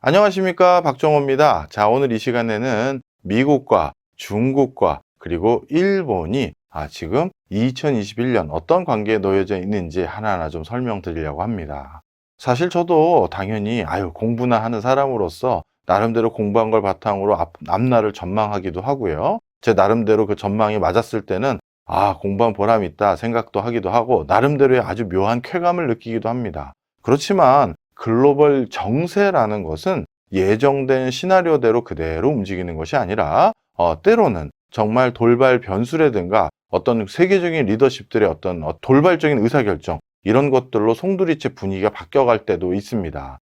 안녕하십니까, 박정호입니다. 자, 오늘 이 시간에는 미국과 중국과 그리고 일본이 지금 2021년 어떤 관계에 놓여져 있는지 하나하나 좀 설명드리려고 합니다. 사실 저도 당연히 공부나 하는 사람으로서 나름대로 공부한 걸 바탕으로 앞날을 전망하기도 하고요. 제 나름대로 그 전망이 맞았을 때는 공부한 보람이 있다 생각도 하기도 하고, 나름대로의 아주 묘한 쾌감을 느끼기도 합니다. 그렇지만 글로벌 정세라는 것은 예정된 시나리오대로 그대로 움직이는 것이 아니라 때로는 정말 돌발 변수라든가 어떤 세계적인 리더십들의 어떤 돌발적인 의사결정, 이런 것들로 송두리째 분위기가 바뀌어갈 때도 있습니다.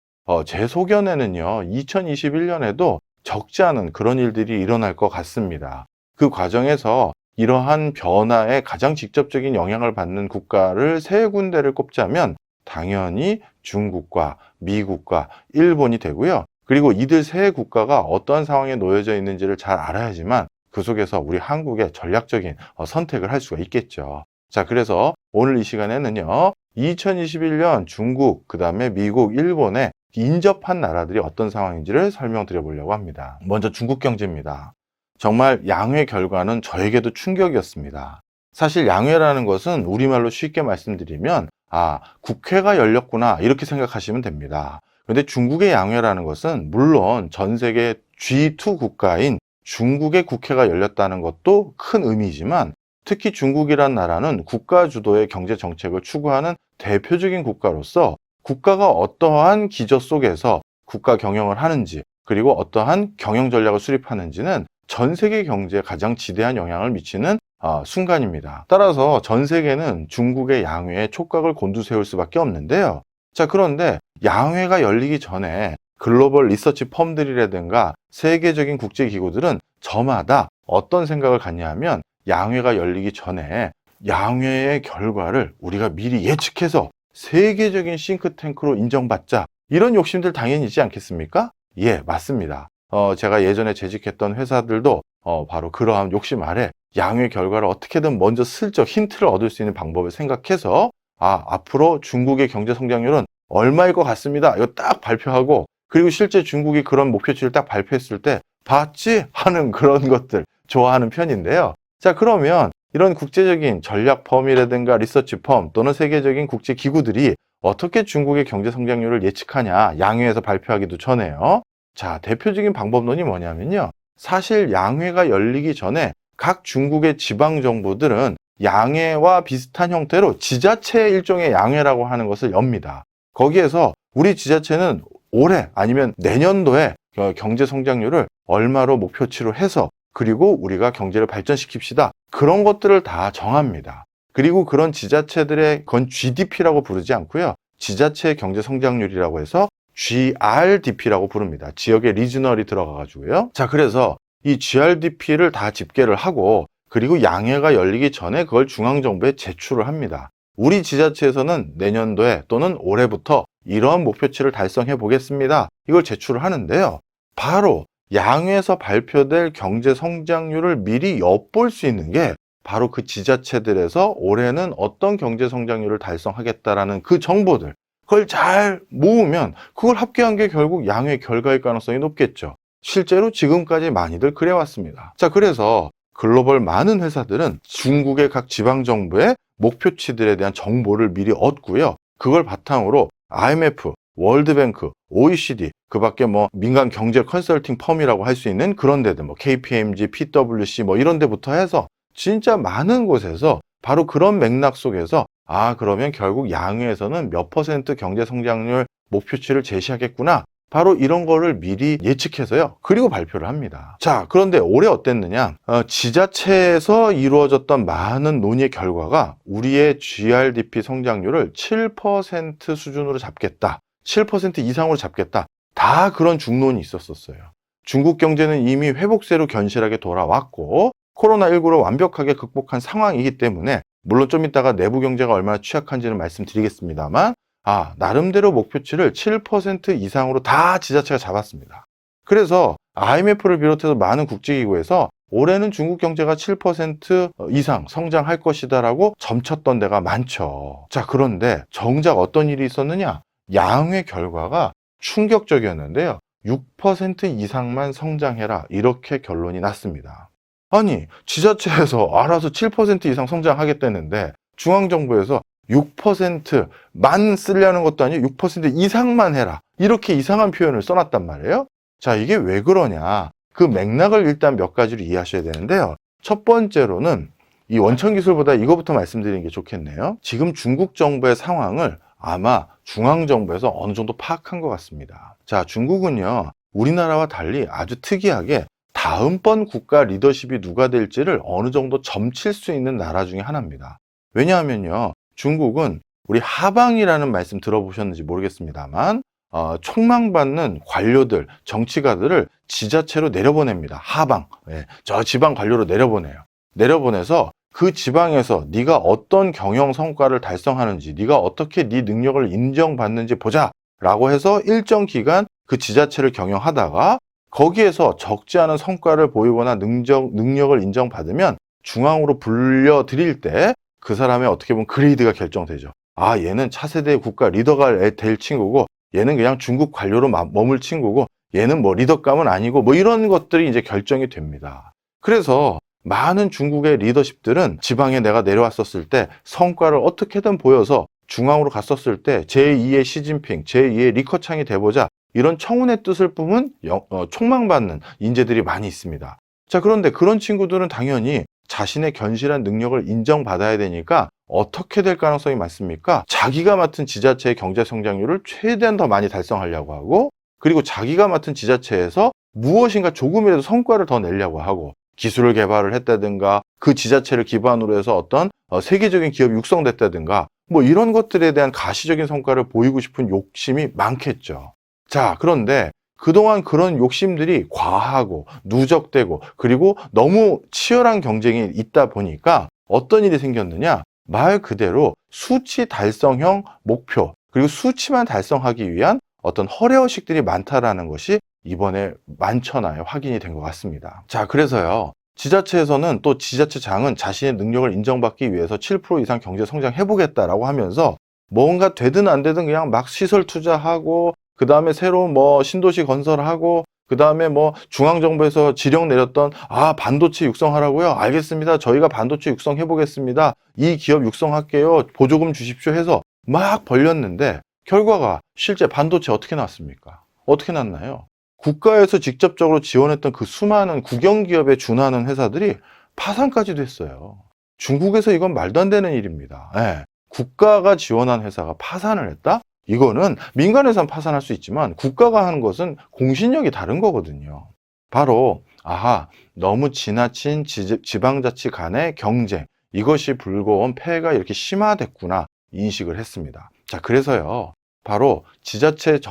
제 소견에는요, 2021년에도 적지 않은 그런 일들이 일어날 것 같습니다. 그 과정에서 이러한 변화에 가장 직접적인 영향을 받는 국가를 세 군데를 꼽자면 당연히 중국과 미국과 일본이 되고요. 그리고 이들 세 국가가 어떠한 상황에 놓여져 있는지를 잘 알아야지만 그 속에서 우리 한국의 전략적인 선택을 할 수가 있겠죠. 자, 그래서 오늘 이 시간에는요, 2021년 중국, 그 다음에 미국, 일본에 인접한 나라들이 어떤 상황인지를 설명드려 보려고 합니다. 먼저 중국 경제입니다. 정말 양회 결과는 저에게도 충격이었습니다. 사실 양회라는 것은 우리말로 쉽게 말씀드리면 국회가 열렸구나, 이렇게 생각하시면 됩니다. 그런데 중국의 양회라는 것은 물론 전 세계 G2 국가인 중국의 국회가 열렸다는 것도 큰 의미이지만, 특히 중국이란 나라는 국가 주도의 경제 정책을 추구하는 대표적인 국가로서 국가가 어떠한 기저 속에서 국가 경영을 하는지, 그리고 어떠한 경영 전략을 수립하는지는 전 세계 경제에 가장 지대한 영향을 미치는 순간입니다. 따라서 전 세계는 중국의 양회에 촉각을 곤두세울 수밖에 없는데요. 자, 그런데 양회가 열리기 전에 글로벌 리서치 펌들이라든가 세계적인 국제기구들은 저마다 어떤 생각을 갖냐 하면, 양회가 열리기 전에 양회의 결과를 우리가 미리 예측해서 세계적인 싱크탱크로 인정받자, 이런 욕심들 당연히 있지 않겠습니까? 예, 맞습니다. 제가 예전에 재직했던 회사들도 바로 그러한 욕심 아래 양회 결과를 어떻게든 먼저 슬쩍 힌트를 얻을 수 있는 방법을 생각해서 앞으로 중국의 경제 성장률은 얼마일 것 같습니다, 이거 딱 발표하고, 그리고 실제 중국이 그런 목표치를 딱 발표했을 때 봤지? 하는 그런 것들 좋아하는 편인데요. 자, 그러면 이런 국제적인 전략 펌이라든가 리서치 펌 또는 세계적인 국제 기구들이 어떻게 중국의 경제 성장률을 예측하냐, 양회에서 발표하기도 전에요. 자, 대표적인 방법론이 뭐냐면요, 사실 양회가 열리기 전에 각 중국의 지방 정부들은 양회와 비슷한 형태로 지자체의 일종의 양회라고 하는 것을 엽니다. 거기에서 우리 지자체는 올해 아니면 내년도에 경제 성장률을 얼마로 목표치로 해서, 그리고 우리가 경제를 발전시킵시다, 그런 것들을 다 정합니다. 그리고 그런 지자체들의, 그건 GDP라고 부르지 않고요, 지자체 경제 성장률이라고 해서 GRDP라고 부릅니다. 지역의 리지널이 들어가가지고요. 자, 그래서 이 GRDP를 다 집계를 하고, 그리고 양회가 열리기 전에 그걸 중앙정부에 제출을 합니다. 우리 지자체에서는 내년도에 또는 올해부터 이러한 목표치를 달성해 보겠습니다, 이걸 제출을 하는데요. 바로 양회에서 발표될 경제 성장률을 미리 엿볼 수 있는 게 바로 그 지자체들에서 올해는 어떤 경제 성장률을 달성하겠다라는 그 정보들, 그걸 잘 모으면 그걸 합계한 게 결국 양회 결과일 가능성이 높겠죠. 실제로 지금까지 많이들 그래왔습니다. 자, 그래서 글로벌 많은 회사들은 중국의 각 지방정부의 목표치들에 대한 정보를 미리 얻고요. 그걸 바탕으로 IMF, 월드뱅크, OECD, 그 밖에 민간 경제 컨설팅 펌이라고 할 수 있는 그런 데들, KPMG, PwC 이런 데부터 해서 진짜 많은 곳에서 바로 그런 맥락 속에서 그러면 결국 양회에서는 몇 % 경제 성장률 목표치를 제시하겠구나, 바로 이런 거를 미리 예측해서요, 그리고 발표를 합니다. 자, 그런데 올해 어땠느냐, 지자체에서 이루어졌던 많은 논의의 결과가 우리의 GRDP 성장률을 7% 수준으로 잡겠다, 7% 이상으로 잡겠다, 다 그런 중론이 있었어요. 중국 경제는 이미 회복세로 견실하게 돌아왔고 코로나19를 완벽하게 극복한 상황이기 때문에, 물론 좀 이따가 내부 경제가 얼마나 취약한지는 말씀드리겠습니다만, 나름대로 목표치를 7% 이상으로 다 지자체가 잡았습니다. 그래서 IMF를 비롯해서 많은 국제기구에서 올해는 중국 경제가 7% 이상 성장할 것이다라고 점쳤던 데가 많죠. 자, 그런데 정작 어떤 일이 있었느냐? 양회 결과가 충격적이었는데요. 6% 이상만 성장해라. 이렇게 결론이 났습니다. 아니, 지자체에서 알아서 7% 이상 성장하겠다는데 중앙정부에서 6%만 쓰려는 것도 아니고 6% 이상만 해라. 이렇게 이상한 표현을 써놨단 말이에요. 자, 이게 왜 그러냐. 그 맥락을 일단 몇 가지로 이해하셔야 되는데요. 첫 번째로는 이 원천 기술보다 이거부터 말씀드리는 게 좋겠네요. 지금 중국 정부의 상황을 아마 중앙정부에서 어느 정도 파악한 것 같습니다. 자, 중국은요, 우리나라와 달리 아주 특이하게 다음번 국가 리더십이 누가 될지를 어느 정도 점칠 수 있는 나라 중에 하나입니다. 왜냐하면요, 중국은 우리 하방이라는 말씀 들어보셨는지 모르겠습니다만 총망받는 관료들, 정치가들을 지자체로 내려보냅니다. 하방, 저 지방 관료로 내려보내요. 내려보내서 그 지방에서 네가 어떤 경영 성과를 달성하는지, 네가 어떻게 네 능력을 인정받는지 보자 라고 해서 일정 기간 그 지자체를 경영하다가 거기에서 적지 않은 성과를 보이거나 능력을 인정받으면 중앙으로 불려드릴 때 그 사람의 어떻게 보면 그레이드가 결정되죠. 아, 얘는 차세대 국가 리더가 될 친구고, 얘는 그냥 중국 관료로 머물 친구고, 얘는 뭐 리더감은 아니고, 뭐 이런 것들이 이제 결정이 됩니다. 그래서 많은 중국의 리더십들은 지방에 내가 내려왔었을 때 성과를 어떻게든 보여서 중앙으로 갔었을 때 제2의 시진핑, 제2의 리커창이 돼보자, 이런 청운의 뜻을 뿜은 촉망받는 인재들이 많이 있습니다. 자, 그런데 그런 친구들은 당연히 자신의 견실한 능력을 인정받아야 되니까 어떻게 될 가능성이 많습니까? 자기가 맡은 지자체의 경제 성장률을 최대한 더 많이 달성하려고 하고, 그리고 자기가 맡은 지자체에서 무엇인가 조금이라도 성과를 더 내려고 하고, 기술을 개발을 했다든가 그 지자체를 기반으로 해서 어떤 세계적인 기업이 육성됐다든가 뭐 이런 것들에 대한 가시적인 성과를 보이고 싶은 욕심이 많겠죠. 자, 그런데 그동안 그런 욕심들이 과하고 누적되고 그리고 너무 치열한 경쟁이 있다 보니까 어떤 일이 생겼느냐, 말 그대로 수치 달성형 목표, 그리고 수치만 달성하기 위한 어떤 허례허식들이 많다라는 것이 이번에 만천하에 확인이 된 것 같습니다. 자, 그래서요, 지자체에서는 또 지자체장은 자신의 능력을 인정받기 위해서 7% 이상 경제 성장해보겠다라고 하면서 뭔가 되든 안 되든 그냥 막 시설 투자하고, 그 다음에 새로운 뭐 신도시 건설하고, 그 다음에 뭐 중앙정부에서 지령 내렸던 반도체 육성하라고요? 알겠습니다. 저희가 반도체 육성해보겠습니다. 이 기업 육성할게요. 보조금 주십시오 해서 막 벌렸는데 결과가 실제 반도체 어떻게 났습니까? 어떻게 났나요? 국가에서 직접적으로 지원했던 그 수많은 국영기업에 준하는 회사들이 파산까지도 했어요. 중국에서 이건 말도 안 되는 일입니다. 국가가 지원한 회사가 파산을 했다? 이거는 민간에선 파산할 수 있지만 국가가 하는 것은 공신력이 다른 거거든요. 바로 너무 지나친 지방자치 간의 경쟁, 이것이 불거온 폐해가 이렇게 심화됐구나 인식을 했습니다. 자, 그래서요, 바로 지자체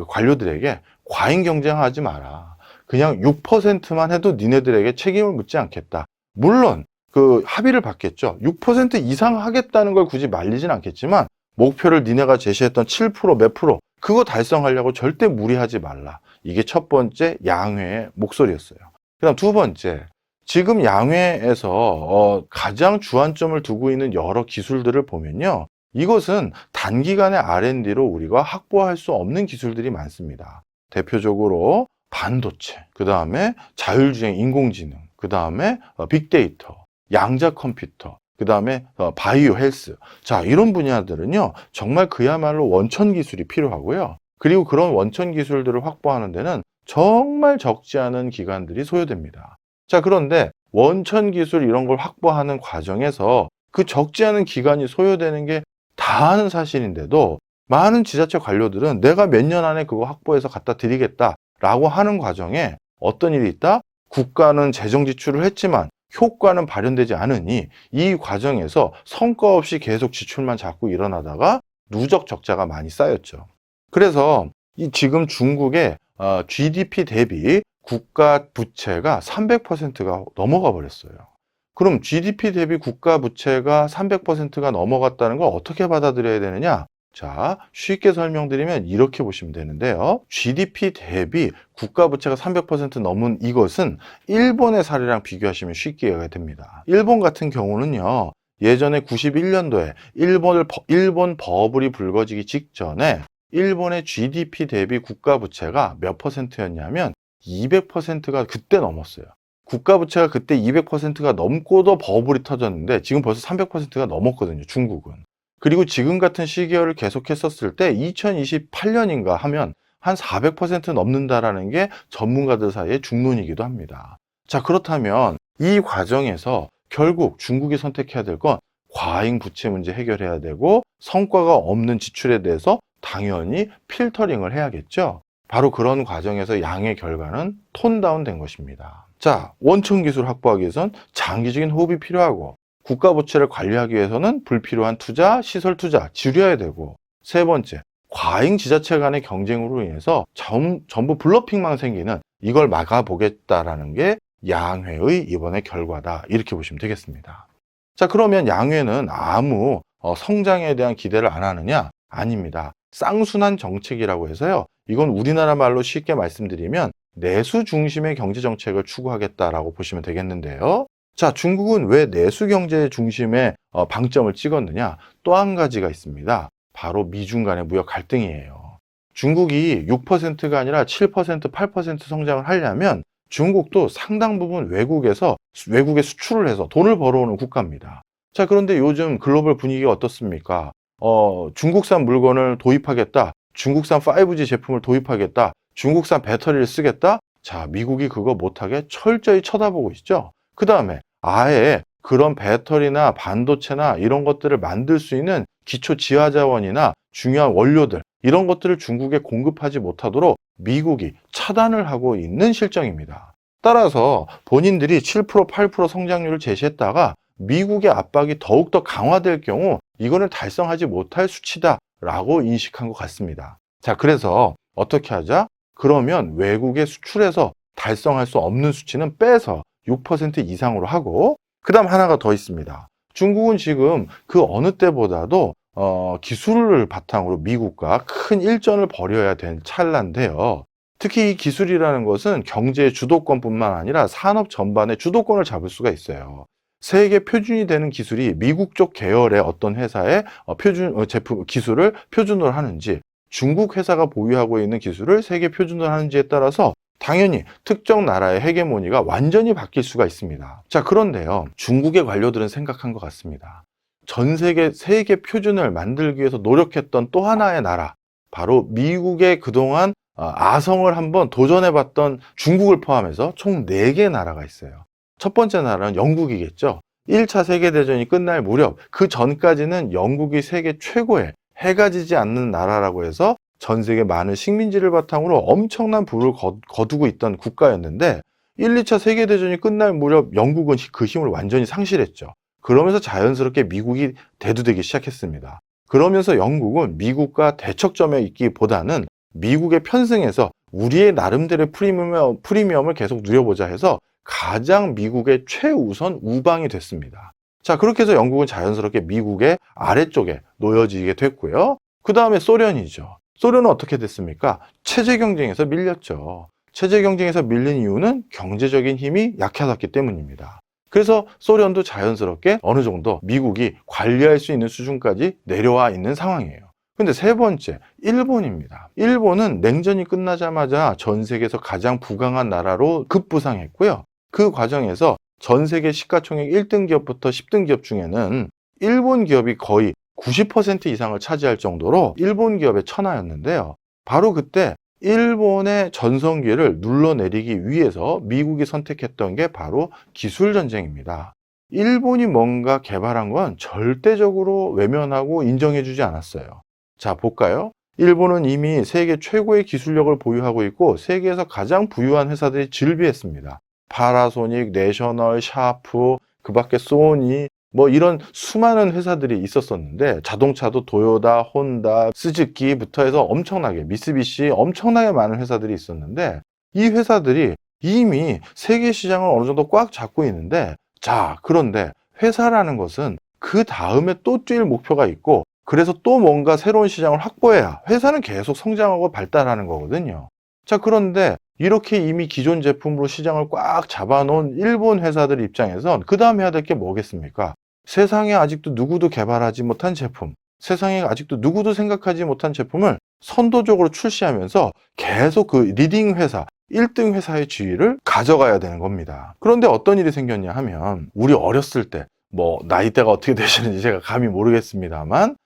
관료들에게 과잉 경쟁하지 마라. 그냥 6%만 해도 니네들에게 책임을 묻지 않겠다. 물론 그 합의를 받겠죠. 6% 이상 하겠다는 걸 굳이 말리진 않겠지만 목표를 니네가 제시했던 7% 몇 프로 그거 달성하려고 절대 무리하지 말라. 이게 첫 번째 양회의 목소리였어요. 그다음 두 번째, 지금 양회에서 가장 주안점을 두고 있는 여러 기술들을 보면요, 이것은 단기간의 R&D로 우리가 확보할 수 없는 기술들이 많습니다. 대표적으로 반도체, 그 다음에 자율주행 인공지능, 그 다음에 빅데이터, 양자 컴퓨터, 그 다음에 바이오 헬스. 자, 이런 분야들은요, 정말 그야말로 원천 기술이 필요하고요. 그리고 그런 원천 기술들을 확보하는 데는 정말 적지 않은 기간들이 소요됩니다. 자, 그런데 원천 기술 이런 걸 확보하는 과정에서 그 적지 않은 기간이 소요되는 게 다 아는 사실인데도 많은 지자체 관료들은 내가 몇 년 안에 그거 확보해서 갖다 드리겠다라고 하는 과정에 어떤 일이 있다? 국가는 재정 지출을 했지만 효과는 발현되지 않으니 이 과정에서 성과 없이 계속 지출만 자꾸 일어나다가 누적 적자가 많이 쌓였죠. 그래서 지금 중국의 GDP 대비 국가 부채가 300%가 넘어가 버렸어요. 그럼 GDP 대비 국가 부채가 300%가 넘어갔다는 걸 어떻게 받아들여야 되느냐? 자, 쉽게 설명드리면 이렇게 보시면 되는데요. GDP 대비 국가 부채가 300% 넘은 이것은 일본의 사례랑 비교하시면 쉽게 이해가 됩니다. 일본 같은 경우는요, 예전에 91년도에 일본 버블이 불거지기 직전에 일본의 GDP 대비 국가 부채가 몇 퍼센트였냐면 200%가 그때 넘었어요. 국가 부채가 그때 200%가 넘고도 버블이 터졌는데 지금 벌써 300%가 넘었거든요, 중국은. 그리고 지금 같은 시기를 계속했었을 때 2028년인가 하면 한 400% 넘는다라는 게 전문가들 사이의 중론이기도 합니다. 자, 그렇다면 이 과정에서 결국 중국이 선택해야 될 건 과잉 부채 문제 해결해야 되고 성과가 없는 지출에 대해서 당연히 필터링을 해야겠죠. 바로 그런 과정에서 양의 결과는 톤다운 된 것입니다. 자, 원천 기술 확보하기 위해선 장기적인 호흡이 필요하고 국가 부채를 관리하기 위해서는 불필요한 투자, 시설 투자 줄여야 되고, 세 번째, 과잉 지자체 간의 경쟁으로 인해서 전부 블러핑만 생기는 이걸 막아보겠다라는 게 양회의 이번의 결과다, 이렇게 보시면 되겠습니다. 자, 그러면 양회는 아무 성장에 대한 기대를 안 하느냐? 아닙니다. 쌍순환 정책이라고 해서요, 이건 우리나라 말로 쉽게 말씀드리면 내수 중심의 경제 정책을 추구하겠다라고 보시면 되겠는데요. 자, 중국은 왜 내수 경제 중심의 방점을 찍었느냐? 또 한 가지가 있습니다. 바로 미중 간의 무역 갈등이에요. 중국이 6%가 아니라 7%, 8% 성장을 하려면 중국도 상당 부분 외국에 수출을 해서 돈을 벌어오는 국가입니다. 자, 그런데 요즘 글로벌 분위기가 어떻습니까? 중국산 물건을 도입하겠다. 중국산 5G 제품을 도입하겠다. 중국산 배터리를 쓰겠다. 자, 미국이 그거 못하게 철저히 쳐다보고 있죠. 그 다음에 아예 그런 배터리나 반도체나 이런 것들을 만들 수 있는 기초 지하자원이나 중요한 원료들, 이런 것들을 중국에 공급하지 못하도록 미국이 차단을 하고 있는 실정입니다. 따라서 본인들이 7%, 8% 성장률을 제시했다가 미국의 압박이 더욱더 강화될 경우 이거는 달성하지 못할 수치다라고 인식한 것 같습니다. 자, 그래서 어떻게 하자? 그러면 외국에 수출해서 달성할 수 없는 수치는 빼서 6% 이상으로 하고, 그 다음 하나가 더 있습니다. 중국은 지금 그 어느 때보다도 기술을 바탕으로 미국과 큰 일전을 벌여야 된 찰나인데요. 특히 이 기술이라는 것은 경제의 주도권뿐만 아니라 산업 전반의 주도권을 잡을 수가 있어요. 세계 표준이 되는 기술이 미국 쪽 계열의 어떤 회사의 기술을 표준으로 하는지, 중국 회사가 보유하고 있는 기술을 세계 표준으로 하는지에 따라서 당연히 특정 나라의 헤게모니가 완전히 바뀔 수가 있습니다. 자, 그런데요, 중국의 관료들은 생각한 것 같습니다. 전 세계 표준을 만들기 위해서 노력했던 또 하나의 나라, 바로 미국의 그동안 아성을 한번 도전해봤던 중국을 포함해서 총 4개 나라가 있어요. 첫 번째 나라는 영국이겠죠. 1차 세계대전이 끝날 무렵, 그 전까지는 영국이 세계 최고의 해가 지지 않는 나라라고 해서 전 세계 많은 식민지를 바탕으로 엄청난 부를 거두고 있던 국가였는데, 1, 2차 세계대전이 끝날 무렵 영국은 그 힘을 완전히 상실했죠. 그러면서 자연스럽게 미국이 대두되기 시작했습니다. 그러면서 영국은 미국과 대척점에 있기보다는 미국에 편승해서 우리의 나름대로의 프리미엄을 계속 누려보자 해서 가장 미국의 최우선 우방이 됐습니다. 자, 그렇게 해서 영국은 자연스럽게 미국의 아래쪽에 놓여지게 됐고요. 그 다음에 소련이죠. 소련은 어떻게 됐습니까? 체제 경쟁에서 밀렸죠. 체제 경쟁에서 밀린 이유는 경제적인 힘이 약해졌기 때문입니다. 그래서 소련도 자연스럽게 어느 정도 미국이 관리할 수 있는 수준까지 내려와 있는 상황이에요. 근데 세 번째, 일본입니다. 일본은 냉전이 끝나자마자 전 세계에서 가장 부강한 나라로 급부상했고요. 그 과정에서 전 세계 시가총액 1등 기업부터 10등 기업 중에는 일본 기업이 거의 90% 이상을 차지할 정도로 일본 기업의 천하였는데요. 바로 그때 일본의 전성기를 눌러내리기 위해서 미국이 선택했던 게 바로 기술전쟁입니다. 일본이 뭔가 개발한 건 절대적으로 외면하고 인정해주지 않았어요. 자, 볼까요? 일본은 이미 세계 최고의 기술력을 보유하고 있고 세계에서 가장 부유한 회사들이 즐비했습니다. 파나소닉, 내셔널, 샤프, 그 밖에 소니, 뭐 이런 수많은 회사들이 있었었는데, 자동차도 도요타, 혼다, 스즈키부터 해서 엄청나게, 미쓰비시 엄청나게 많은 회사들이 있었는데, 이 회사들이 이미 세계 시장을 어느 정도 꽉 잡고 있는데, 자, 그런데 회사라는 것은 그 다음에 또 뛸 목표가 있고, 그래서 또 뭔가 새로운 시장을 확보해야 회사는 계속 성장하고 발달하는 거거든요. 자, 그런데 이렇게 이미 기존 제품으로 시장을 꽉 잡아놓은 일본 회사들 입장에선 그 다음 해야 될 게 뭐겠습니까? 세상에 아직도 누구도 개발하지 못한 제품, 세상에 아직도 누구도 생각하지 못한 제품을 선도적으로 출시하면서 계속 그 리딩 회사, 1등 회사의 지위를 가져가야 되는 겁니다. 그런데 어떤 일이 생겼냐 하면 우리 어렸을 때 뭐 나이대가 어떻게 되시는지 제가 감히 모르겠습니다만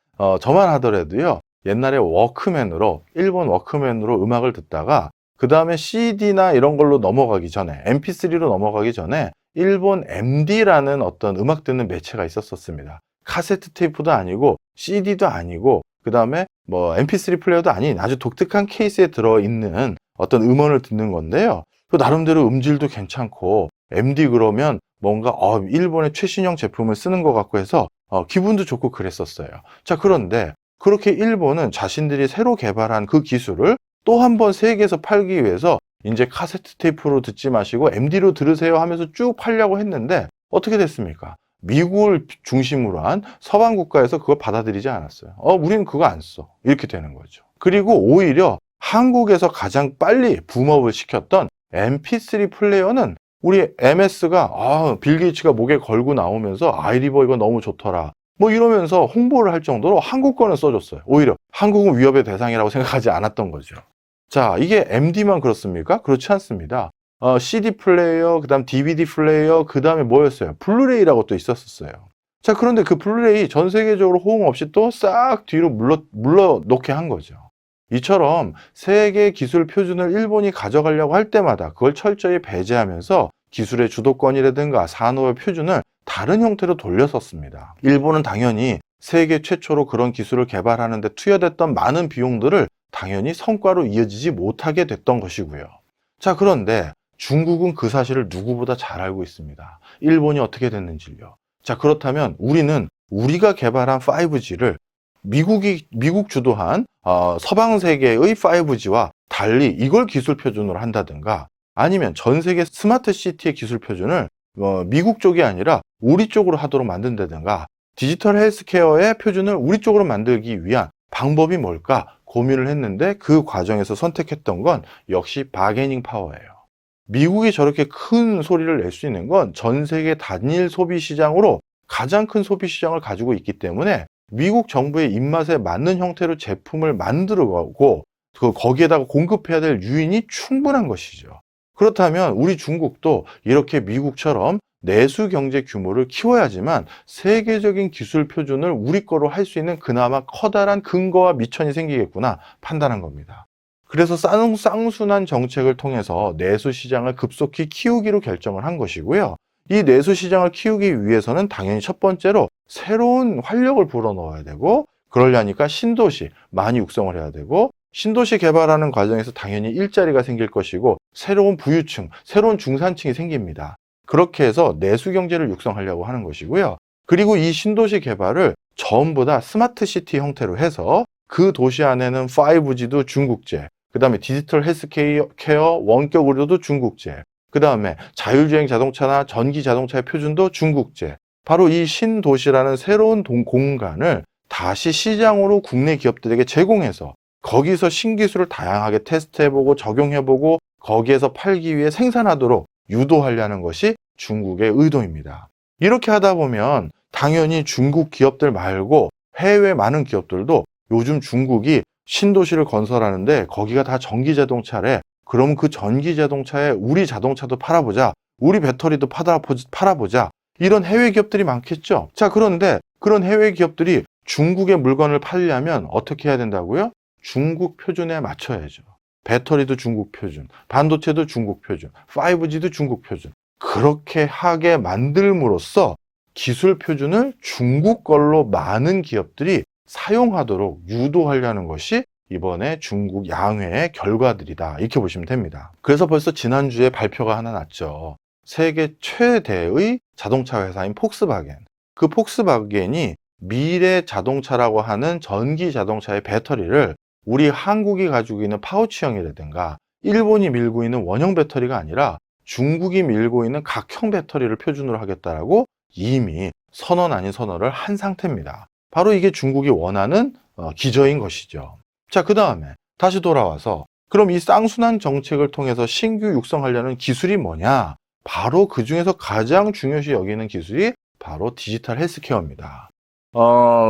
저만 하더라도요, 옛날에 워크맨으로, 일본 워크맨으로 음악을 듣다가 그 다음에 CD나 이런 걸로 넘어가기 전에, MP3로 넘어가기 전에 일본 MD라는 어떤 음악 듣는 매체가 있었습니다. 카세트 테이프도 아니고 CD도 아니고 그 다음에 뭐 MP3 플레이어도 아닌 아주 독특한 케이스에 들어있는 어떤 음원을 듣는 건데요. 그 나름대로 음질도 괜찮고 MD 그러면 뭔가 일본의 최신형 제품을 쓰는 것 같고 해서 기분도 좋고 그랬었어요. 자, 그런데 그렇게 일본은 자신들이 새로 개발한 그 기술을 또 한 번 세계에서 팔기 위해서 이제 카세트 테이프로 듣지 마시고 MD로 들으세요 하면서 쭉 팔려고 했는데 어떻게 됐습니까? 미국을 중심으로 한 서방 국가에서 그걸 받아들이지 않았어요. 우리는 그거 안 써. 이렇게 되는 거죠. 그리고 오히려 한국에서 가장 빨리 붐업을 시켰던 MP3 플레이어는 우리 MS가 빌 게이츠가 목에 걸고 나오면서 아이리버 이거 너무 좋더라 뭐 이러면서 홍보를 할 정도로 한국 거는 써줬어요. 오히려 한국은 위협의 대상이라고 생각하지 않았던 거죠. 자, 이게 MD만 그렇습니까? 그렇지 않습니다. CD 플레이어, 그 다음 DVD 플레이어, 그 다음에 뭐였어요? 블루레이라고 또 있었어요. 자, 그런데 그 블루레이 전 세계적으로 호응 없이 또 싹 뒤로 물러놓게 한 거죠. 이처럼 세계 기술 표준을 일본이 가져가려고 할 때마다 그걸 철저히 배제하면서 기술의 주도권이라든가 산업의 표준을 다른 형태로 돌렸었습니다. 일본은 당연히 세계 최초로 그런 기술을 개발하는 데 투여됐던 많은 비용들을 당연히 성과로 이어지지 못하게 됐던 것이고요. 자, 그런데 중국은 그 사실을 누구보다 잘 알고 있습니다. 일본이 어떻게 됐는지요. 자, 그렇다면 우리는 우리가 개발한 5G를 미국 주도한 서방 세계의 5G와 달리 이걸 기술 표준으로 한다든가 아니면 전 세계 스마트 시티의 기술 표준을 미국 쪽이 아니라 우리 쪽으로 하도록 만든다든가 디지털 헬스케어의 표준을 우리 쪽으로 만들기 위한 방법이 뭘까 고민을 했는데 그 과정에서 선택했던 건 역시 바게닝 파워예요. 미국이 저렇게 큰 소리를 낼 수 있는 건 전 세계 단일 소비 시장으로 가장 큰 소비 시장을 가지고 있기 때문에 미국 정부의 입맛에 맞는 형태로 제품을 만들어가고 거기에다가 공급해야 될 유인이 충분한 것이죠. 그렇다면 우리 중국도 이렇게 미국처럼 내수 경제 규모를 키워야지만 세계적인 기술 표준을 우리 거로 할 수 있는 그나마 커다란 근거와 미천이 생기겠구나 판단한 겁니다. 그래서 쌍순환 정책을 통해서 내수 시장을 급속히 키우기로 결정을 한 것이고요. 이 내수 시장을 키우기 위해서는 당연히 첫 번째로 새로운 활력을 불어넣어야 되고 그러려니까 신도시 많이 육성을 해야 되고 신도시 개발하는 과정에서 당연히 일자리가 생길 것이고 새로운 부유층, 새로운 중산층이 생깁니다. 그렇게 해서 내수 경제를 육성하려고 하는 것이고요. 그리고 이 신도시 개발을 전부 다 스마트 시티 형태로 해서 그 도시 안에는 5G도 중국제, 그 다음에 디지털 헬스케어 원격 의료도 중국제, 그 다음에 자율주행 자동차나 전기 자동차의 표준도 중국제. 바로 이 신도시라는 새로운 공간을 다시 시장으로 국내 기업들에게 제공해서 거기서 신기술을 다양하게 테스트해보고 적용해보고 거기에서 팔기 위해 생산하도록 유도하려는 것이 중국의 의도입니다. 이렇게 하다 보면 당연히 중국 기업들 말고 해외 많은 기업들도 요즘 중국이 신도시를 건설하는데 거기가 다 전기 자동차래. 그럼 그 전기 자동차에 우리 자동차도 팔아보자. 우리 배터리도 팔아보자. 이런 해외 기업들이 많겠죠. 자, 그런데 그런 해외 기업들이 중국의 물건을 팔려면 어떻게 해야 된다고요? 중국 표준에 맞춰야죠. 배터리도 중국 표준, 반도체도 중국 표준, 5G도 중국 표준. 그렇게 하게 만들므로써 기술 표준을 중국 걸로 많은 기업들이 사용하도록 유도하려는 것이 이번에 중국 양회의 결과들이다. 이렇게 보시면 됩니다. 그래서 벌써 지난주에 발표가 하나 났죠. 세계 최대의 자동차 회사인 폭스바겐. 그 폭스바겐이 미래 자동차라고 하는 전기 자동차의 배터리를 우리 한국이 가지고 있는 파우치형이라든가 일본이 밀고 있는 원형 배터리가 아니라 중국이 밀고 있는 각형 배터리를 표준으로 하겠다라고 이미 선언 아닌 선언을 한 상태입니다. 바로 이게 중국이 원하는 기저인 것이죠. 자, 그 다음에 다시 돌아와서 그럼 이 쌍순환 정책을 통해서 신규 육성하려는 기술이 뭐냐? 바로 그 중에서 가장 중요시 여기는 기술이 바로 디지털 헬스케어입니다.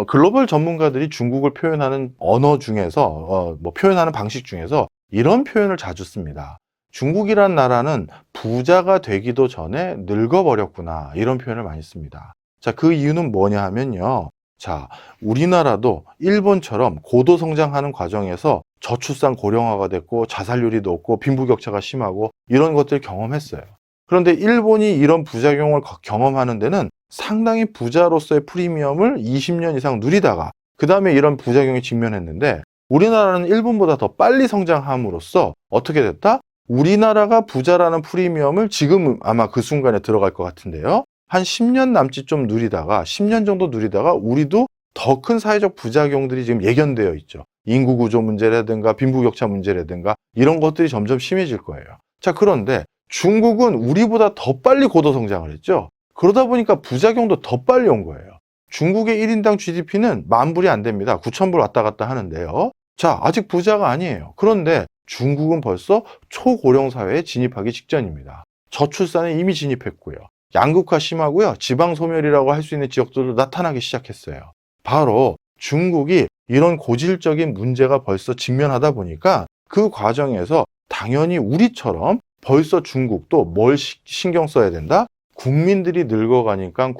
글로벌 전문가들이 중국을 표현하는 언어 중에서, 표현하는 방식 중에서 이런 표현을 자주 씁니다. 중국이란 나라는 부자가 되기도 전에 늙어버렸구나. 이런 표현을 많이 씁니다. 자, 그 이유는 뭐냐 하면요. 자, 우리나라도 일본처럼 고도 성장하는 과정에서 저출산 고령화가 됐고 자살률이 높고 빈부격차가 심하고 이런 것들을 경험했어요. 그런데 일본이 이런 부작용을 경험하는 데는 상당히 부자로서의 프리미엄을 20년 이상 누리다가 그 다음에 이런 부작용에 직면했는데 우리나라는 일본보다 더 빨리 성장함으로써 어떻게 됐다? 우리나라가 부자라는 프리미엄을 지금 아마 그 순간에 들어갈 것 같은데요. 한 10년 남짓 좀 누리다가 10년 정도 누리다가 우리도 더 큰 사회적 부작용들이 지금 예견되어 있죠. 인구 구조 문제라든가 빈부격차 문제라든가 이런 것들이 점점 심해질 거예요. 자, 그런데 중국은 우리보다 더 빨리 고도 성장을 했죠. 그러다 보니까 부작용도 더 빨리 온 거예요. 중국의 1인당 GDP는 10,000불이 안 됩니다. 9,000불 왔다 갔다 하는데요. 자, 아직 부자가 아니에요. 그런데 중국은 벌써 초고령 사회에 진입하기 직전입니다. 저출산에 이미 진입했고요. 양극화 심하고요. 지방 소멸이라고 할 수 있는 지역들도 나타나기 시작했어요. 바로 중국이 이런 고질적인 문제가 벌써 직면하다 보니까 그 과정에서 당연히 우리처럼 벌써 중국도 뭘 신경 써야 된다? 국민들이 늙어가니까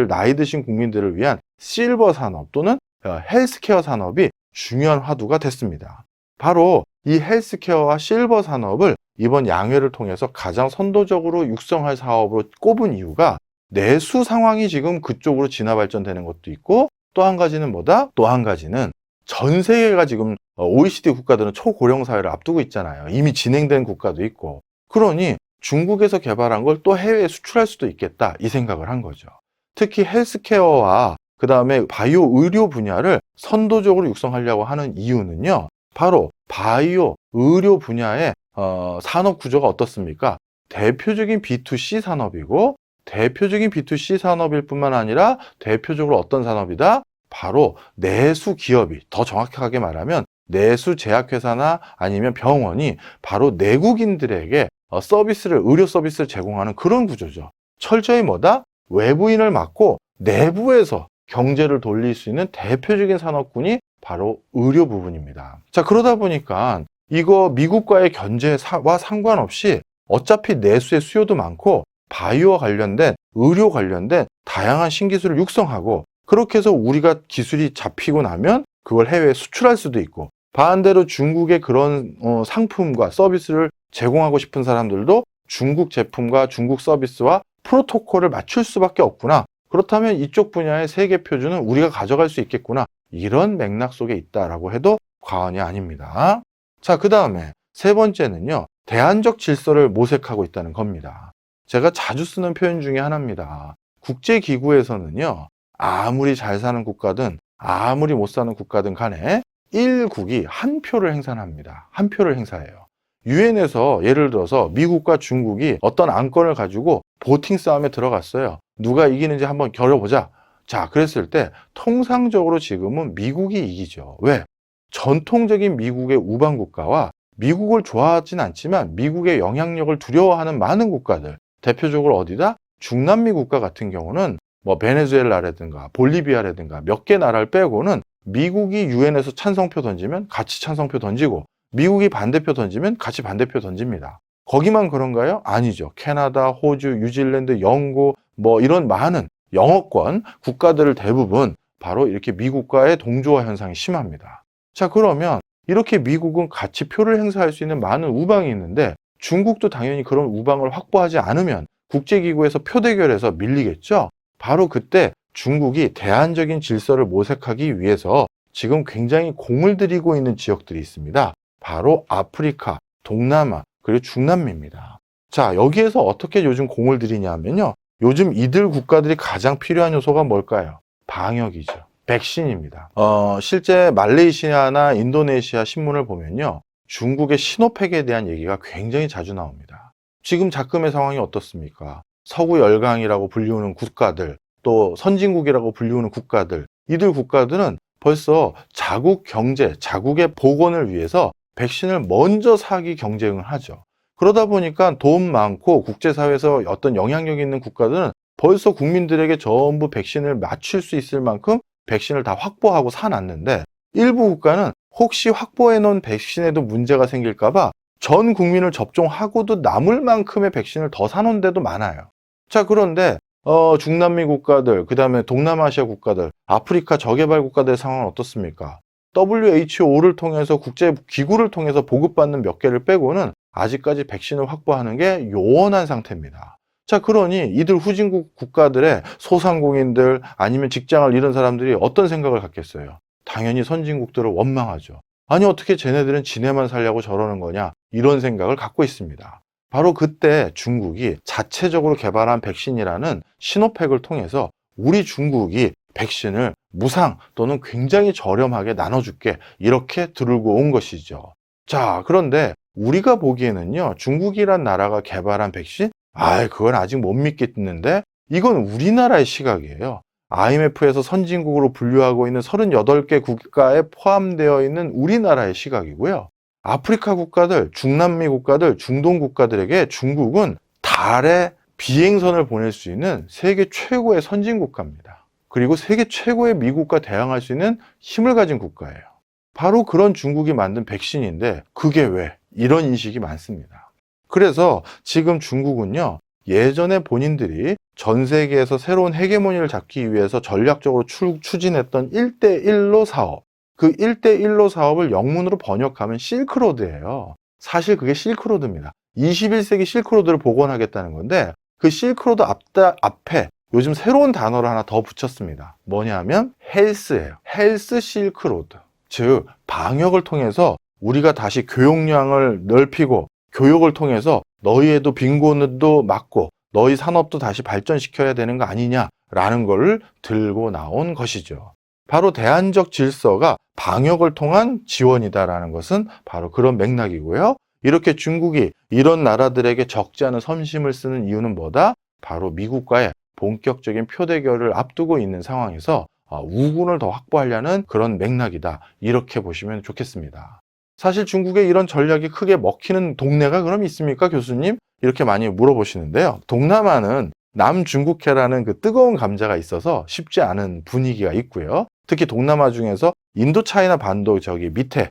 나이 드신 국민들을 위한 실버 산업 또는 헬스케어 산업이 중요한 화두가 됐습니다. 바로 이 헬스케어와 실버 산업을 이번 양회를 통해서 가장 선도적으로 육성할 사업으로 꼽은 이유가 내수 상황이 지금 그쪽으로 진화 발전되는 것도 있고 또 한 가지는 뭐다? 또 한 가지는 전 세계가 지금 OECD 국가들은 초고령 사회를 앞두고 있잖아요. 이미 진행된 국가도 있고. 그러니 중국에서 개발한 걸 또 해외에 수출할 수도 있겠다 이 생각을 한 거죠. 특히 헬스케어와 그 다음에 바이오 의료 분야를 선도적으로 육성하려고 하는 이유는요. 바로 바이오 의료 분야의 산업 구조가 어떻습니까? 대표적인 B2C 산업이고 대표적인 B2C 산업일 뿐만 아니라 대표적으로 어떤 산업이다? 바로 내수 기업이 더 정확하게 말하면 내수 제약회사나 아니면 병원이 바로 내국인들에게 의료 서비스를 제공하는 그런 구조죠. 철저히 뭐다? 외부인을 막고 내부에서 경제를 돌릴 수 있는 대표적인 산업군이 바로 의료 부분입니다. 자, 그러다 보니까 이거 미국과의 견제와 상관없이 어차피 내수의 수요도 많고 바이오와 관련된 의료 관련된 다양한 신기술을 육성하고 그렇게 해서 우리가 기술이 잡히고 나면 그걸 해외에 수출할 수도 있고 반대로 중국의 그런 상품과 서비스를 제공하고 싶은 사람들도 중국 제품과 중국 서비스와 프로토콜을 맞출 수밖에 없구나. 그렇다면 이쪽 분야의 세계 표준은 우리가 가져갈 수 있겠구나. 이런 맥락 속에 있다라고 해도 과언이 아닙니다. 자, 그 다음에 세 번째는요. 대안적 질서를 모색하고 있다는 겁니다. 제가 자주 쓰는 표현 중에 하나입니다. 국제기구에서는요. 아무리 잘 사는 국가든 아무리 못 사는 국가든 간에 1국이 한 표를 행사합니다. 한 표를 행사해요. 유엔에서 예를 들어서 미국과 중국이 어떤 안건을 가지고 보팅 싸움에 들어갔어요. 누가 이기는지 한번 겨뤄보자. 자, 그랬을 때 통상적으로 지금은 미국이 이기죠. 왜? 전통적인 미국의 우방 국가와 미국을 좋아하진 않지만 미국의 영향력을 두려워하는 많은 국가들, 대표적으로 어디다? 중남미 국가 같은 경우는 베네수엘라라든가 볼리비아라든가 몇 개 나라를 빼고는 미국이 유엔에서 찬성표 던지면 같이 찬성표 던지고 미국이 반대표 던지면 같이 반대표 던집니다. 거기만 그런가요? 아니죠. 캐나다, 호주, 뉴질랜드, 영국 이런 많은 영어권 국가들을 대부분 바로 이렇게 미국과의 동조화 현상이 심합니다. 자, 그러면 이렇게 미국은 같이 표를 행사할 수 있는 많은 우방이 있는데 중국도 당연히 그런 우방을 확보하지 않으면 국제기구에서 표 대결에서 밀리겠죠. 바로 그때 중국이 대안적인 질서를 모색하기 위해서 지금 굉장히 공을 들이고 있는 지역들이 있습니다. 바로 아프리카, 동남아, 그리고 중남미입니다. 자, 여기에서 어떻게 요즘 공을 들이냐면요. 요즘 이들 국가들이 가장 필요한 요소가 뭘까요? 방역이죠. 백신입니다. 실제 말레이시아나 인도네시아 신문을 보면요. 중국의 시노팩에 대한 얘기가 굉장히 자주 나옵니다. 지금 작금의 상황이 어떻습니까? 서구 열강이라고 불리우는 국가들, 또 선진국이라고 불리우는 국가들, 이들 국가들은 벌써 자국 경제, 자국의 복원을 위해서 백신을 먼저 사기 경쟁을 하죠. 그러다 보니까 돈 많고 국제사회에서 어떤 영향력 있는 국가들은 벌써 국민들에게 전부 백신을 맞출 수 있을 만큼 백신을 다 확보하고 사놨는데 일부 국가는 혹시 확보해 놓은 백신에도 문제가 생길까봐 전 국민을 접종하고도 남을 만큼의 백신을 더 사놓은 데도 많아요. 자, 그런데 중남미 국가들, 그 다음에 동남아시아 국가들, 아프리카 저개발 국가들의 상황은 어떻습니까? WHO를 통해서 국제기구를 통해서 보급받는 몇 개를 빼고는 아직까지 백신을 확보하는 게 요원한 상태입니다. 자, 그러니 이들 후진국 국가들의 소상공인들 아니면 직장을 잃은 사람들이 어떤 생각을 갖겠어요? 당연히 선진국들을 원망하죠. 아니, 어떻게 쟤네들은 지네만 살려고 저러는 거냐? 이런 생각을 갖고 있습니다. 바로 그때 중국이 자체적으로 개발한 백신이라는 시노팩을 통해서 우리 중국이 백신을 무상 또는 굉장히 저렴하게 나눠줄게 이렇게 들고 온 것이죠. 자, 그런데 우리가 보기에는요, 중국이란 나라가 개발한 백신? 그건 아직 못 믿겠는데 이건 우리나라의 시각이에요. IMF에서 선진국으로 분류하고 있는 38개 국가에 포함되어 있는 우리나라의 시각이고요. 아프리카 국가들, 중남미 국가들, 중동 국가들에게 중국은 달에 비행선을 보낼 수 있는 세계 최고의 선진 국가입니다. 그리고 세계 최고의 미국과 대항할 수 있는 힘을 가진 국가예요. 바로 그런 중국이 만든 백신인데 그게 왜? 이런 인식이 많습니다. 그래서 지금 중국은요, 예전에 본인들이 전 세계에서 새로운 헤게모니를 잡기 위해서 전략적으로 추진했던 1대1로 사업, 그 1대1로 사업을 영문으로 번역하면 실크로드예요. 사실 그게 실크로드입니다. 21세기 실크로드를 복원하겠다는 건데 그 실크로드 앞에 요즘 새로운 단어를 하나 더 붙였습니다. 뭐냐면 헬스예요. 헬스 실크로드. 즉 방역을 통해서 우리가 다시 교역량을 넓히고 교육을 통해서 너희에도 빈곤도 막고 너희 산업도 다시 발전시켜야 되는 거 아니냐라는 걸 들고 나온 것이죠. 바로 대안적 질서가 방역을 통한 지원이다라는 것은 바로 그런 맥락이고요. 이렇게 중국이 이런 나라들에게 적지 않은 선심을 쓰는 이유는 뭐다? 바로 미국과의 본격적인 표대결을 앞두고 있는 상황에서 우군을 더 확보하려는 그런 맥락이다. 이렇게 보시면 좋겠습니다. 사실 중국의 이런 전략이 크게 먹히는 동네가 그럼 있습니까, 교수님? 이렇게 많이 물어보시는데요. 동남아는 남중국해라는 그 뜨거운 감자가 있어서 쉽지 않은 분위기가 있고요. 특히 동남아 중에서 인도차이나 반도 저기 밑에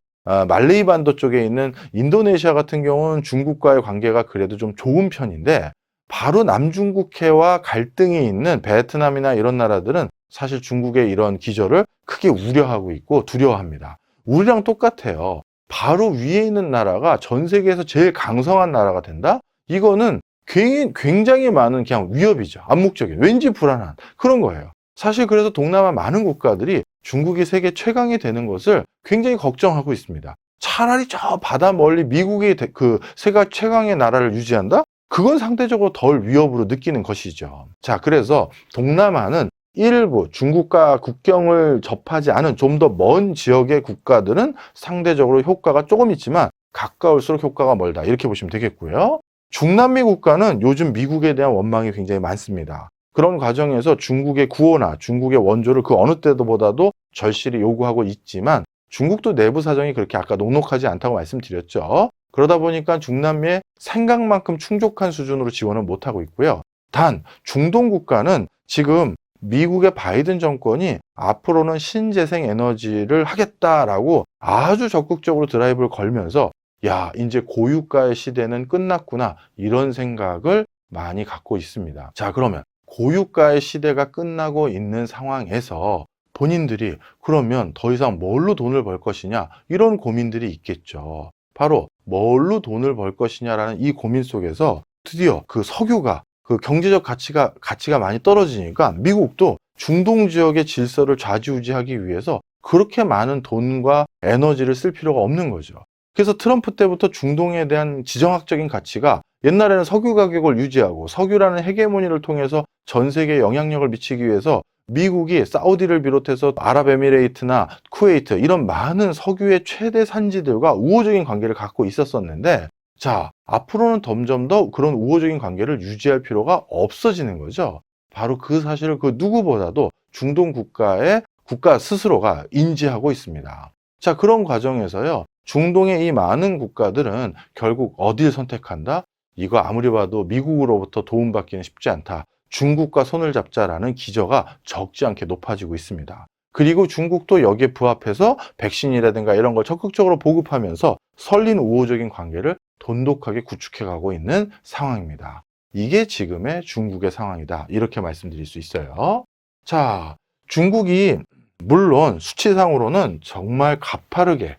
말레이 반도 쪽에 있는 인도네시아 같은 경우는 중국과의 관계가 그래도 좀 좋은 편인데 바로 남중국해와 갈등이 있는 베트남이나 이런 나라들은 사실 중국의 이런 기조를 크게 우려하고 있고 두려워합니다. 우리랑 똑같아요. 바로 위에 있는 나라가 전 세계에서 제일 강성한 나라가 된다? 이거는 굉장히 많은 그냥 위협이죠. 암묵적인, 왠지 불안한 그런 거예요. 사실 그래서 동남아 많은 국가들이 중국이 세계 최강이 되는 것을 굉장히 걱정하고 있습니다. 차라리 저 바다 멀리 미국이 그 세계 최강의 나라를 유지한다? 그건 상대적으로 덜 위협으로 느끼는 것이죠. 자, 그래서 동남아는 일부 중국과 국경을 접하지 않은 좀 더 먼 지역의 국가들은 상대적으로 효과가 조금 있지만 가까울수록 효과가 멀다. 이렇게 보시면 되겠고요. 중남미 국가는 요즘 미국에 대한 원망이 굉장히 많습니다. 그런 과정에서 중국의 구호나 중국의 원조를 그 어느 때보다도 절실히 요구하고 있지만 중국도 내부 사정이 그렇게 아까 녹록하지 않다고 말씀드렸죠. 그러다 보니까 중남미의 생각만큼 충족한 수준으로 지원을 못하고 있고요. 단 중동 국가는 지금 미국의 바이든 정권이 앞으로는 신재생 에너지를 하겠다라고 아주 적극적으로 드라이브를 걸면서 야, 이제 고유가의 시대는 끝났구나 이런 생각을 많이 갖고 있습니다. 자, 그러면 고유가의 시대가 끝나고 있는 상황에서 본인들이 그러면 더 이상 뭘로 돈을 벌 것이냐 이런 고민들이 있겠죠. 바로 뭘로 돈을 벌 것이냐라는 이 고민 속에서 드디어 그 석유가 그 경제적 가치가 많이 떨어지니까 미국도 중동 지역의 질서를 좌지우지하기 위해서 그렇게 많은 돈과 에너지를 쓸 필요가 없는 거죠. 그래서 트럼프 때부터 중동에 대한 지정학적인 가치가 옛날에는 석유 가격을 유지하고 석유라는 헤게모니를 통해서 전 세계에 영향력을 미치기 위해서 미국이 사우디를 비롯해서 아랍에미레이트나 쿠웨이트 이런 많은 석유의 최대 산지들과 우호적인 관계를 갖고 있었었는데 자, 앞으로는 점점 더 그런 우호적인 관계를 유지할 필요가 없어지는 거죠. 바로 그 사실을 그 누구보다도 중동 국가 스스로가 인지하고 있습니다. 자, 그런 과정에서요. 중동의 이 많은 국가들은 결국 어딜 선택한다? 이거 아무리 봐도 미국으로부터 도움받기는 쉽지 않다. 중국과 손을 잡자라는 기저가 적지 않게 높아지고 있습니다. 그리고 중국도 여기에 부합해서 백신이라든가 이런 걸 적극적으로 보급하면서 설린 우호적인 관계를 돈독하게 구축해 가고 있는 상황입니다. 이게 지금의 중국의 상황이다. 이렇게 말씀드릴 수 있어요. 자, 중국이 물론 수치상으로는 정말 가파르게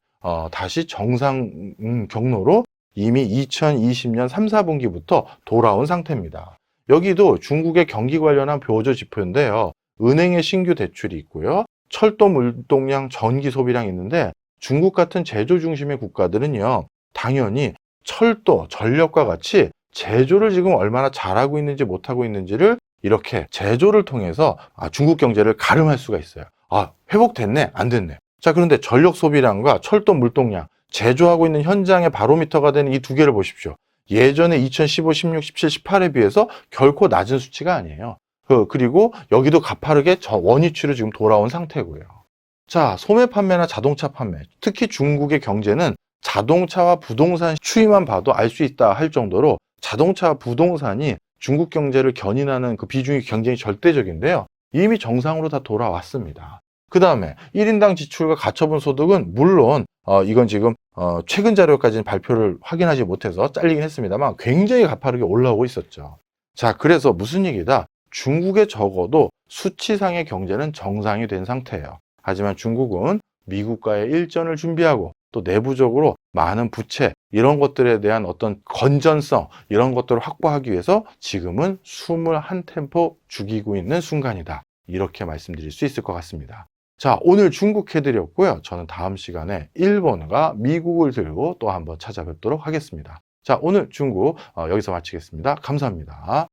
다시 정상 경로로 이미 2020년 3, 4분기부터 돌아온 상태입니다. 여기도 중국의 경기 관련한 보조 지표인데요. 은행의 신규 대출이 있고요. 철도 물동량, 전기 소비량이 있는데 중국 같은 제조 중심의 국가들은요. 당연히 철도, 전력과 같이 제조를 지금 얼마나 잘하고 있는지 못하고 있는지를 이렇게 제조를 통해서 중국 경제를 가름할 수가 있어요. 회복됐네? 안 됐네? 자, 그런데 전력 소비량과 철도 물동량, 제조하고 있는 현장의 바로미터가 되는 이 두 개를 보십시오. 예전에 2015, 16, 17, 18에 비해서 결코 낮은 수치가 아니에요. 그리고 여기도 가파르게 원위치로 지금 돌아온 상태고요. 자, 소매 판매나 자동차 판매, 특히 중국의 경제는 자동차와 부동산 추이만 봐도 알 수 있다 할 정도로 자동차와 부동산이 중국 경제를 견인하는 그 비중이 굉장히 절대적인데요. 이미 정상으로 다 돌아왔습니다. 그 다음에 1인당 지출과 가처분 소득은 물론 이건 지금 최근 자료까지는 발표를 확인하지 못해서 잘리긴 했습니다만 굉장히 가파르게 올라오고 있었죠. 자, 그래서 무슨 얘기다? 중국에 적어도 수치상의 경제는 정상이 된 상태예요. 하지만 중국은 미국과의 일전을 준비하고 또 내부적으로 많은 부채 이런 것들에 대한 어떤 건전성 이런 것들을 확보하기 위해서 지금은 숨을 한 템포 죽이고 있는 순간이다. 이렇게 말씀드릴 수 있을 것 같습니다. 자, 오늘 중국 해드렸고요. 저는 다음 시간에 일본과 미국을 들고 또 한번 찾아뵙도록 하겠습니다. 자, 오늘 중국 여기서 마치겠습니다. 감사합니다.